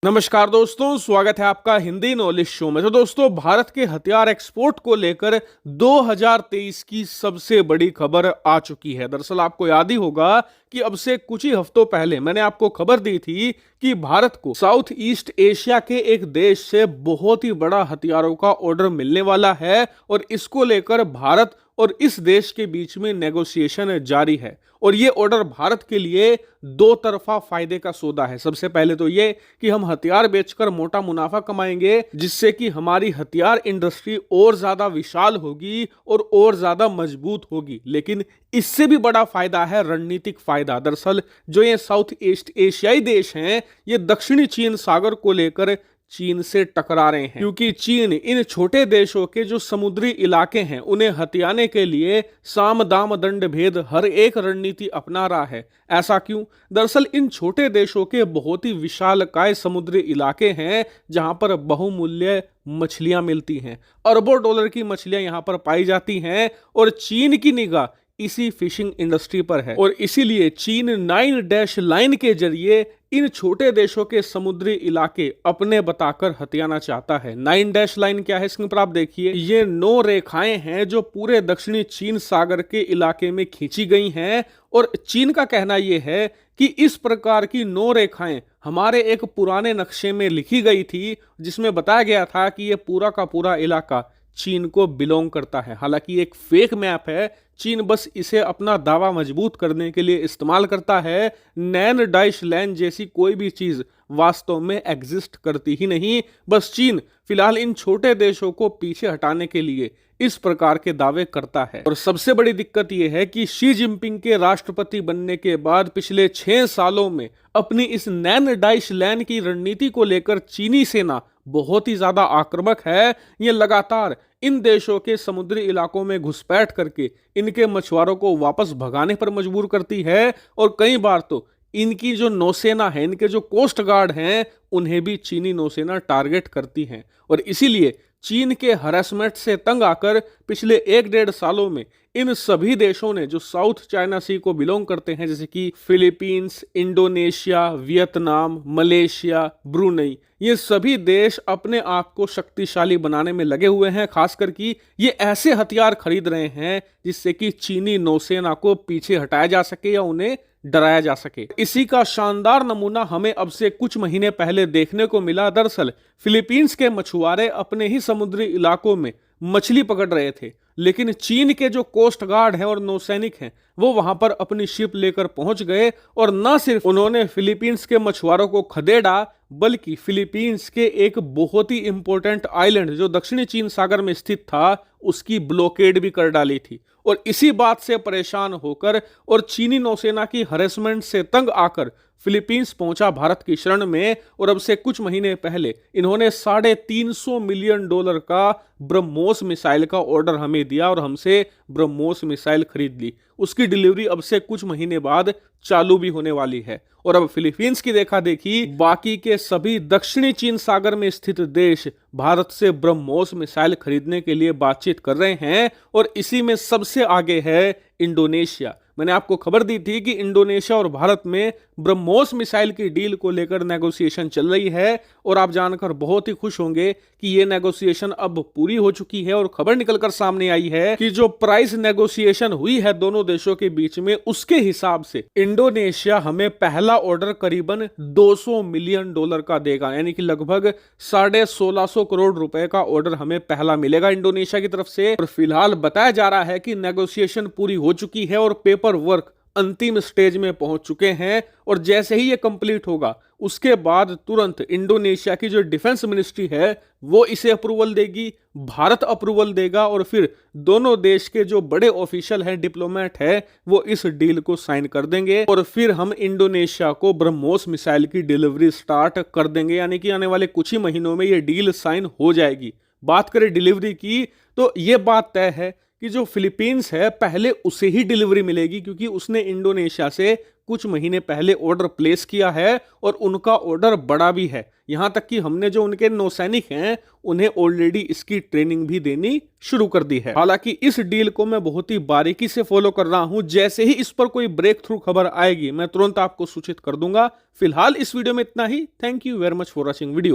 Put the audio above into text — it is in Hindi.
नमस्कार दोस्तों, स्वागत है आपका हिंदी नॉलेज शो में। तो दोस्तों, भारत के हथियार एक्सपोर्ट को लेकर 2023 की सबसे बड़ी खबर आ चुकी है। दरअसल आपको याद ही होगा कि अब से कुछ ही हफ्तों पहले मैंने आपको खबर दी थी कि भारत को साउथ ईस्ट एशिया के एक देश से बहुत ही बड़ा हथियारों का ऑर्डर मिलने वाला है और इसको लेकर भारत और इस देश के बीच में नेगोशिएशन जारी है। और ये ऑर्डर भारत के लिए दो तरफा फायदे का सौदा है। सबसे पहले तो ये कि हम हथियार बेचकर मोटा मुनाफा कमाएंगे, जिससे कि हमारी हथियार इंडस्ट्री और ज्यादा विशाल होगी और ज्यादा मजबूत होगी। लेकिन इससे भी बड़ा फायदा है रणनीतिक फायदा। दरअसल जो ये साउथ ईस्ट एशियाई देश हैं, ये दक्षिणी चीन सागर को लेकर चीन से टकरा रहे हैं, क्योंकि चीन इन छोटे देशों के जो समुद्री इलाके हैं उन्हें हथियाने के लिए साम दाम दंड भेद हर एक रणनीति अपना रहा है। ऐसा क्यों? दरअसल इन छोटे देशों के बहुत ही विशालकाय समुद्री इलाके हैं जहां पर बहुमूल्य मछलियां मिलती हैं। अरबों डॉलर की मछलियां यहां पर पाई जाती हैं और चीन की निगाह इसी फिशिंग इंडस्ट्री पर है। और इसीलिए चीन 9 डैश लाइन के जरिए इन छोटे देशों के समुद्री इलाके अपने बताकर हथियाना चाहता है। 9 डैश लाइन क्या है, स्क्रीन पर आप देखिए। ये 9 रेखाएं हैं जो पूरे दक्षिणी चीन सागर के इलाके में खींची गई हैं। और चीन का कहना यह है कि इस प्रकार की 9 रेखाएं हमारे एक पुराने नक्शे में लिखी गई थी, जिसमें बताया गया था कि यह पूरा का पूरा इलाका चीन को बिलोंग करता है। हालांकि एक फेक मैप है, चीन बस इसे अपना दावा मजबूत करने के लिए इस्तेमाल करता है। नैन डाइश लैंड जैसी कोई भी चीज वास्तव में एग्जिस्ट करती ही नहीं। बस चीन फिलहाल इन छोटे देशों को पीछे हटाने के लिए इस प्रकार के दावे करता है। और सबसे बड़ी दिक्कत यह है कि शी जिनपिंग के राष्ट्रपति बनने के बाद पिछले 6 सालों में अपनी इस नैन डाइश लैंड की रणनीति को लेकर चीनी सेना बहुत ही ज्यादा आक्रामक है। ये लगातार इन देशों के समुद्री इलाकों में घुसपैठ करके इनके मछुआरों को वापस भगाने पर मजबूर करती है। और कई बार तो इनकी जो नौसेना है, इनके जो कोस्ट गार्ड हैं, उन्हें भी चीनी नौसेना टारगेट करती है। और इसीलिए चीन के हरासमेंट से तंग आकर पिछले 1-1.5 सालों में इन सभी देशों ने जो साउथ चाइना सी को बिलोंग करते हैं, जैसे कि Philippines, Indonesia, Vietnam, Malaysia, Brunei, ये सभी देश अपने आप को शक्तिशाली बनाने में लगे हुए हैं। खासकर कि ये ऐसे हथियार खरीद रहे हैं जिससे कि चीनी नौसेना को पीछे हटाया जा सके या उन्हें डराया जा सके। इसी का शानदार नमूना हमें अब से कुछ महीने पहले देखने को मिला। दरअसल फिलीपींस के मछुआरे अपने ही समुद्री इलाकों में मछली पकड़ रहे थे, लेकिन चीन के जो कोस्ट गार्ड हैं और नौसैनिक हैं वो वहां पर अपनी शिप लेकर पहुंच गए। और न सिर्फ उन्होंने फिलीपींस के मछुआरों को खदेड़ा, बल्कि फिलीपींस के एक बहुत ही इंपॉर्टेंट आइलैंड जो दक्षिणी चीन सागर में स्थित था, उसकी ब्लॉकेड भी कर डाली थी। और इसी बात से परेशान होकर और चीनी नौसेना की हरेसमेंट से तंग आकर फिलीपींस पहुंचा भारत की शरण में। और अब से कुछ महीने पहले इन्होंने $350 मिलियन का ब्रह्मोस मिसाइल का ऑर्डर हमें दिया और हमसे ब्रह्मोस मिसाइल खरीद ली। उसकी डिलीवरी अब से कुछ महीने बाद चालू भी होने वाली है। और अब फिलीपींस की देखा देखी बाकी के सभी दक्षिणी चीन सागर में स्थित देश भारत से ब्रह्मोस मिसाइल खरीदने के लिए बातचीत कर रहे हैं। और इसी में सबसे आगे है इंडोनेशिया। मैंने आपको खबर दी थी कि इंडोनेशिया और भारत में ब्रह्मोस मिसाइल की डील को लेकर नेगोशिएशन चल रही है। और आप जानकर बहुत ही खुश होंगे कि ये नेगोशिएशन अब पूरी हो चुकी है और खबर निकलकर सामने आई है कि जो प्राइस नेगोशिएशन हुई है दोनों देशों के बीच में, उसके हिसाब से इंडोनेशिया हमें पहला ऑर्डर करीबन $200 मिलियन का देगा। यानी कि लगभग 1650 करोड़ रुपए का ऑर्डर हमें पहला मिलेगा इंडोनेशिया की तरफ से। और फिलहाल बताया जा रहा है कि नेगोशिएशन पूरी हो चुकी है और पेपर वर्क अंतिम स्टेज में पहुंच चुके हैं। और जैसे ही ये कंप्लीट होगा उसके बाद तुरंत इंडोनेशिया की जो डिफेंस मिनिस्ट्री है वो इसे अप्रूवल देगी, भारत अप्रूवल देगा और फिर दोनों देश के जो बड़े ऑफिशियल हैं, डिप्लोमेट है, वो इस डील को साइन कर देंगे। और फिर हम इंडोनेशिया को ब्रह्मोस मिसाइल की डिलीवरी स्टार्ट कर देंगे। यानी कि आने वाले कुछ ही महीनों में ये डील साइन हो जाएगी। बात करें डिलीवरी की तो ये बात तय है कि जो फिलीपींस है पहले उसे ही डिलीवरी मिलेगी, क्योंकि उसने इंडोनेशिया से कुछ महीने पहले ऑर्डर प्लेस किया है और उनका ऑर्डर बड़ा भी है। यहां तक कि हमने जो उनके नौसैनिक हैं उन्हें ऑलरेडी इसकी ट्रेनिंग भी देनी शुरू कर दी है। हालांकि इस डील को मैं बहुत ही बारीकी से फॉलो कर रहा हूं, जैसे ही इस पर कोई ब्रेक थ्रू खबर आएगी मैं तुरंत आपको सूचित कर दूंगा। फिलहाल इस वीडियो में इतना ही। Thank you very much for watching video.